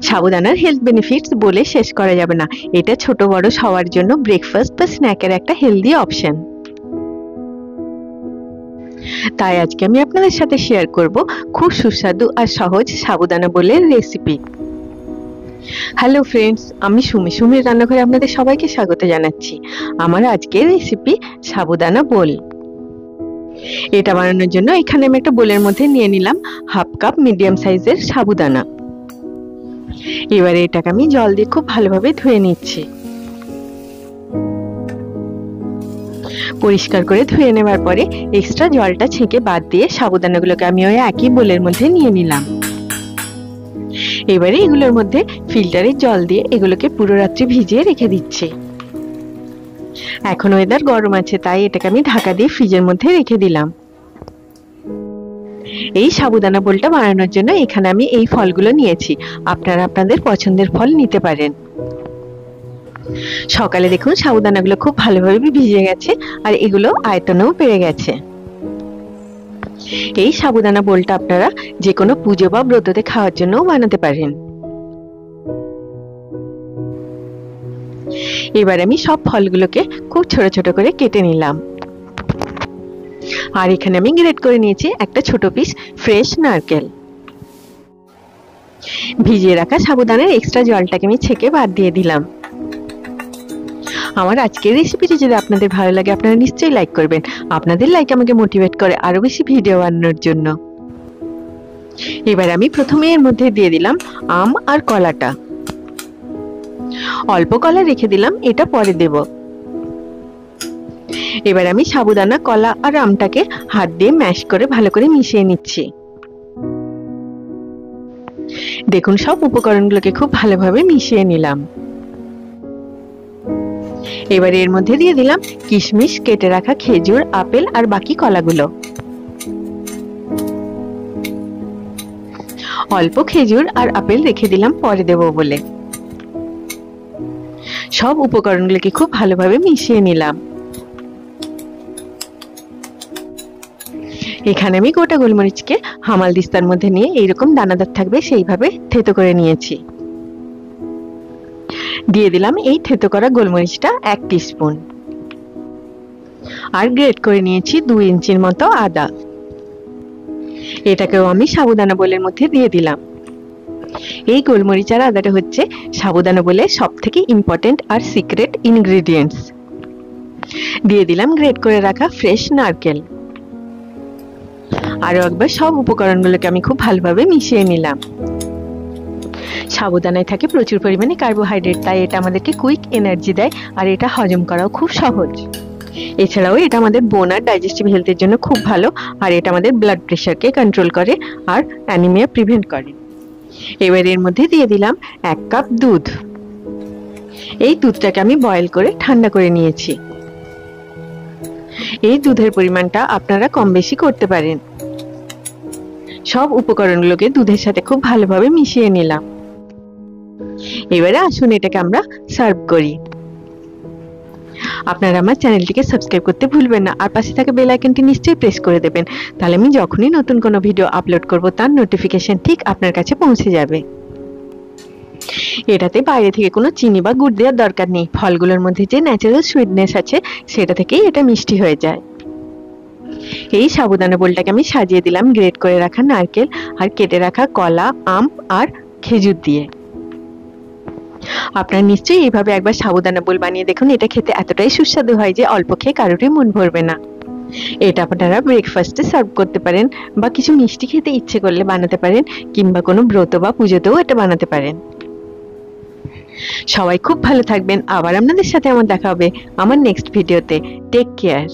সাবুদানার health benefits বলে শেষ করা যাবে না। এটা ছোট বড় সবার জন্য ব্রেকফাস্ট বা স্ন্যাকের একটা হেলদি অপশন। তাই আজকে আমি আপনাদের সাথে শেয়ার করব খুব সুস্বাদু আর সহজ সাবুদানা বোলের রেসিপি। হ্যালো ফ্রেন্ডস, আমি সুমির রান্নাঘরে আপনাদের সবাইকে স্বাগত জানাচ্ছি। আমার আজকের রেসিপি সাবুদানা বোল। এটা বানানোর জন্য এখানে আমি একটা বোলের মধ্যে নিয়ে নিলাম হাফ কাপ মিডিয়াম সাইজের সাবুদানা। এবারে এটাকে আমি জল দিয়ে খুব ভালোভাবে ধুয়ে নিচ্ছি। পরিষ্কার করে ধুয়ে নেওয়ার পরে এক্সট্রা জলটা ছেঁকে বাদ দিয়ে সাবুদানাগুলোকে আমি ওই একই বোলের মধ্যে নিয়ে নিলাম। এবারে এগুলোর মধ্যে ফিল্টারের জল দিয়ে এগুলোকে পুরো রাত্রি ভিজিয়ে রেখে দিচ্ছি। এখন ওয়েদার গরম আছে, তাই এটাকে আমি ঢাকা দিয়ে ফ্রিজের মধ্যে রেখে দিলাম। এই সাবুদানা বোলটা বানানোর জন্য এখানে আমি এই ফলগুলো নিয়েছি। আপনারা আপনাদের পছন্দের ফল নিতে পারেন। সকালে দেখুন সাবুদানাগুলো খুব ভালোভাবে ভিজে গেছে আর এগুলো আয়তনেও বেড়ে গেছে। এই সাবুদানা বোলটা আপনারা যে কোনো পুজো বা ব্রততে খাওয়ার জন্য বানাতে পারেন। এবার আমি সব ফলগুলোকে খুব ছোট ছোট করে কেটে নিলাম। আর এখানে আমি গ্রেট করে নিয়েছি একটা ছোট পিস ফ্রেশ নারকেল। ভিজিয়ে রাখা সাবুদানার এক্সট্রা জলটাকে আমি ছেঁকে বাদ দিয়ে দিলাম। আমার আজকের রেসিপিটি যদি আপনাদের ভালো লাগে আপনারা নিশ্চয়ই লাইক করবেন। আপনাদের লাইক আমাকে মোটিভেট করে আরো বেশি ভিডিও বানানোর জন্য। এবার আমি প্রথমে এর মধ্যে দিয়ে দিলাম আম আর কলাটা। অল্প কলা রেখে দিলাম, এটা পরে দেব। এবার আমি সাবুদানা, কলা আর আমটাকে হাত দিয়ে ম্যাশ করে ভালো করে মিশিয়ে নিচ্ছি। দেখুন সব উপকরণগুলোকে খুব ভালোভাবে মিশিয়ে নিলাম। এবার এর মধ্যে দিয়ে দিলাম কিশমিশ, কেটে রাখা খেজুর, আপেল আর বাকি কলাগুলো। অল্প খেজুর আর আপেল রেখে দিলাম পরে দেব বলে। সব উপকরণগুলোকে খুব ভালোভাবে মিশিয়ে নিলাম। এখানে আমি গোটা গোলমরিচকে হামাল দিস্তার মধ্যে নিয়ে এইরকম দানাদার থাকবে সেইভাবে থেতো করে নিয়েছি। দিয়ে দিলাম এই থেতো করা গোলমরিচটা 1 টিস্পুন। আর গ্রেট করে নিয়েছি 2 ইঞ্চির মতো আদা। এটাকেও আমি সাবুদানা বোলের মধ্যে দিয়ে দিলাম। এই গোলমরিচ আর আদাটা হচ্ছে সাবুদানা বোলের সবথেকে ইম্পর্টেন্ট আর সিক্রেট ইনগ্রেডিয়েন্টস। দিয়ে দিলাম গ্রেট করে রাখা ফ্রেশ নারকেল। আরো একবার সব উপকরণগুলোকে আমি খুব ভালোভাবে মিশিয়ে নিলাম। সাবুদানায় থাকে প্রচুর পরিমাণে কার্বোহাইড্রেট, তাই এটা আমাদেরকে কুইক এনার্জি দেয় আর এটা হজম করাও খুব সহজ। এছাড়াও এটা আমাদের বোন আর ডাইজেস্টিভ হেলথের জন্য খুব ভালো, আর এটা আমাদের ব্লাড প্রেশারকে কন্ট্রোল করে আর অ্যানিমিয়া প্রিভেন্ট করে। এবার এর মধ্যে দিয়ে দিলাম 1 কাপ দুধ। এই দুধটাকে আমি বয়েল করে ঠান্ডা করে নিয়েছি। এই দুধের পরিমাণটা আপনারা কম বেশি করতে পারেন। সব উপকরণগুলোকে দুধের সাথে খুব ভালোভাবে মিশিয়ে নিলাম। এবারে আসুন এটাকে আমরা সার্ভ করি। আপনারা আমার চ্যানেলটিকে সাবস্ক্রাইব করতে ভুলবেন না, আর পাশে থাকা বেল আইকনটি নিশ্চয়ই প্রেস করে দেবেন, তাহলে আমি যখনই নতুন কোনো ভিডিও আপলোড করব তার নোটিফিকেশন ঠিক আপনার কাছে পৌঁছে যাবে। এটাতে বাইরে থেকে কোনো চিনি বা গুড় দেওয়ার দরকার নেই। ফলগুলোর মধ্যে যে ন্যাচারাল সুইটনেস আছে সেটা থেকেই এটা মিষ্টি হয়ে যায়। এই সাবুদানা বোলটাকে আমি সাজিয়ে দিলাম গ্রেট করে রাখা নারকেল আর কেটে রাখা কলা, আম আর খেজুর দিয়ে। আপনারা নিশ্চয়ই এইভাবে একবার সাবুদানা বোল বানিয়ে দেখুন। এটা খেতে এতটাই সুস্বাদু হয় যে অল্প খেয়ে কারোরই মন ভরবে না। এটা আপনারা ব্রেকফাস্টে সার্ভ করতে পারেন, বা কিছু মিষ্টি খেতে ইচ্ছে করলে বানাতে পারেন, কিংবা কোনো ব্রত বা পুজোতেও এটা বানাতে পারেন। সবাই খুব ভালো থাকবেন। আবার আপনাদের সাথে আমার দেখা হবে আমার নেক্সট ভিডিওতে। Take care.